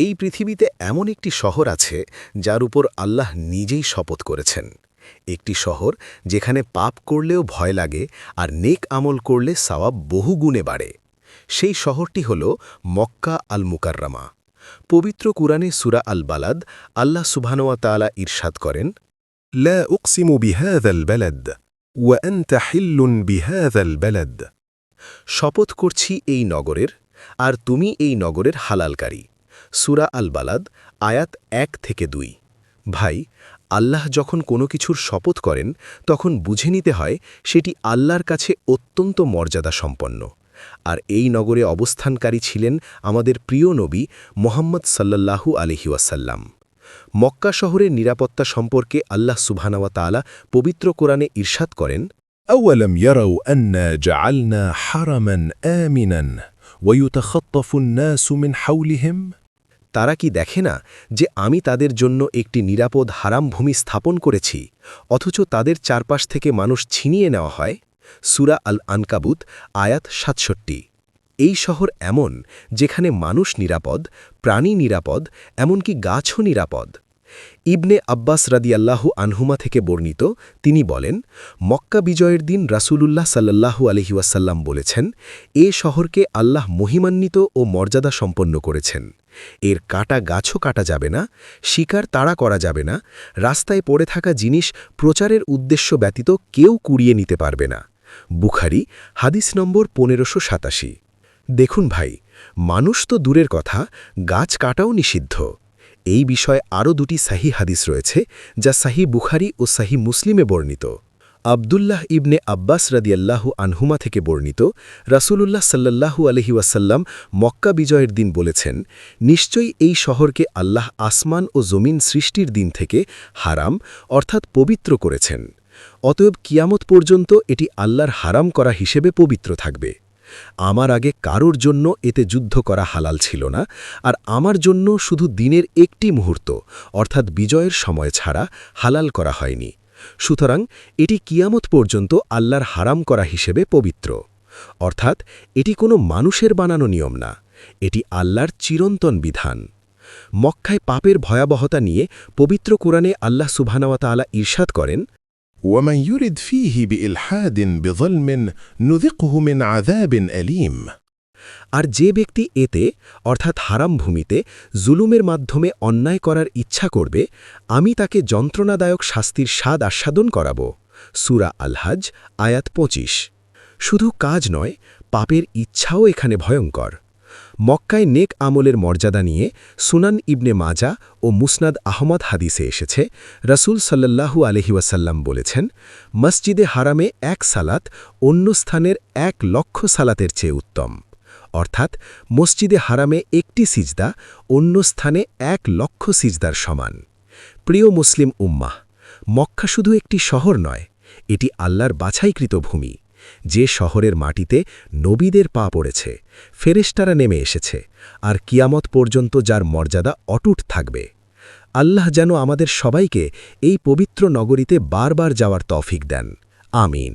এই পৃথিবীতে এমন একটি শহর আছে যার উপর আল্লাহ নিজেই শপথ করেছেন। একটি শহর যেখানে পাপ করলেও ভয় লাগে আর নেক আমল করলে সওয়াব বহু গুণে বাড়ে। সেই শহরটি হল মক্কা আল মুকাররমা। পবিত্র কুরআনে সূরা আল বালাদ আল্লাহ সুবহানাহু ওয়া তাআলা ইরশাদ করেন, لا أقسم بهذا البلد وأنت حل بهذا البلد। শপথ করছি এই নগরের, আর তুমি এই নগরের হালালকারী। সূরা আল বালাদ আয়াত 1-2। ভাই, আল্লাহ যখন কোনো কিছুর শপথ করেন তখন বুঝে নিতে হয় সেটি আল্লাহর কাছে অত্যন্ত মর্যাদা সম্পন্ন। আর এই নগরে অবস্থানকারী ছিলেন আমাদের প্রিয় নবী মুহাম্মদ সাল্লাল্লাহু আলাইহি ওয়াসাল্লাম। মক্কা শহরের নিরাপত্তা সম্পর্কে আল্লাহ সুবহানাহু ওয়া তাআলা পবিত্র কোরআনে ইরশাদ করেন, أولم يروا أنا جعلنا حرما آمنا ويتخطف الناس من حولهم؟ তারা কি দেখে না যে আমি তাদের জন্য একটি নিরাপদ হারাম ভূমি স্থাপন করেছি, অথচ তাদের চারপাশ থেকে মানুষ ছিনিয়ে নেওয়া হয়? সূরা আল আনকাবুত আয়াত ৬৭। এই শহর এমন যেখানে মানুষ নিরাপদ, প্রাণী নিরাপদ, এমনকি গাছও নিরাপদ। ইবনে আব্বাস রাদিয়াল্লাহু আনহুমা থেকে বর্ণিত, তিনি বলেন, মক্কা বিজয়ের দিন রাসূলুল্লাহ সাল্লাল্লাহু আলাইহি ওয়াসাল্লাম বলেছেন, এ শহরকে আল্লাহ মহিমান্বিত ও মর্যাদা সম্পন্ন করেছেন। এর কাটা গাছও কাটা যাবে না, শিকার তাড়া করা যাবে না, রাস্তায় পড়ে থাকা জিনিস প্রচারের উদ্দেশ্য ব্যতীত কেউ কুড়িয়ে নিতে পারবে না। বুখারী হাদিস নম্বর 1587। দেখুন ভাই, মানুষ তো দূরের কথা, গাছ কাটাও নিষিদ্ধ। এই বিষয়ে আরও দুটি সাহি হাদিস রয়েছে যা সাহি বুখারী ও সাহি মুসলিমে বর্ণিত। আবদুল্লাহ ইবনে আব্বাস রাদিয়াল্লাহু আনহুমা থেকে বর্ণিত, রাসূলুল্লাহ সাল্লাল্লাহু আলাইহি ওয়াসাল্লাম মক্কা বিজয়ের দিন বলেছেন, নিশ্চয়ই এই শহরকে আল্লাহ আসমান ও জমিন সৃষ্টির দিন থেকে হারাম অর্থাৎ পবিত্র করেছেন। অতএব কিয়ামত পর্যন্ত এটি আল্লাহর হারাম করা হিসেবে পবিত্র থাকবে। আমার আগে কারোর জন্য এতে যুদ্ধ করা হালাল ছিল না, আর আমার জন্য শুধু দিনের একটি মুহূর্ত অর্থাৎ বিজয়ের সময় ছাড়া হালাল করা হয়নি। সুতরাং এটি কিয়ামত পর্যন্ত আল্লাহর হারাম করা হিসেবে পবিত্র। অর্থাৎ এটি কোনো মানুষের বানানো নিয়ম না, এটি আল্লাহর চিরন্তন বিধান। মক্কায় পাপের ভয়াবহতা নিয়ে পবিত্র কোরআনে আল্লাহ সুবহানাহু ওয়া তাআলা ইরশাদ করেন, ومن يرد فيه بإلحاد بظلم نذقه من عذاب أليم। আর যে ব্যক্তি এতে অর্থাৎ হারাম ভূমিতে জুলুমের মাধ্যমে অন্যায় করার ইচ্ছা করবে, আমি তাকে যন্ত্রণাদায়ক শাস্তির স্বাদ আস্বাদন করাব। সূরা আল হজ আয়াত ২৫। শুধু কাজ নয়, পাপের ইচ্ছাও এখানে ভয়ঙ্কর। মক্কায় নেক আমলের মর্যাদা নিয়ে সুনান ইবনে মাজা ও মুসনাদ আহমদ হাদিসে এসেছে, রাসূল সাল্লাল্লাহু আলাইহি ওয়াসাল্লাম বলেছেন, মসজিদে হারামে এক সালাত অন্য স্থানের ১,০০,০০০ সালাতের চেয়ে উত্তম। অর্থাৎ মসজিদে হারামে একটি সিজদা অন্য স্থানে ১,০০,০০০ সিজদার সমান। প্রিয় মুসলিম উম্মাহ, মক্কা শুধু একটি শহর নয়, এটি আল্লাহর বাছাইকৃত ভূমি। যে শহরের মাটিতে নবীদের পা পড়েছে, ফেরেশতারা নেমে এসেছে, আর কিয়ামত পর্যন্ত যার মর্যাদা অটুট থাকবে। আল্লাহ যেন আমাদের সবাইকে এই পবিত্র নগরীতে বারবার যাওয়ার তৌফিক দেন। আমিন।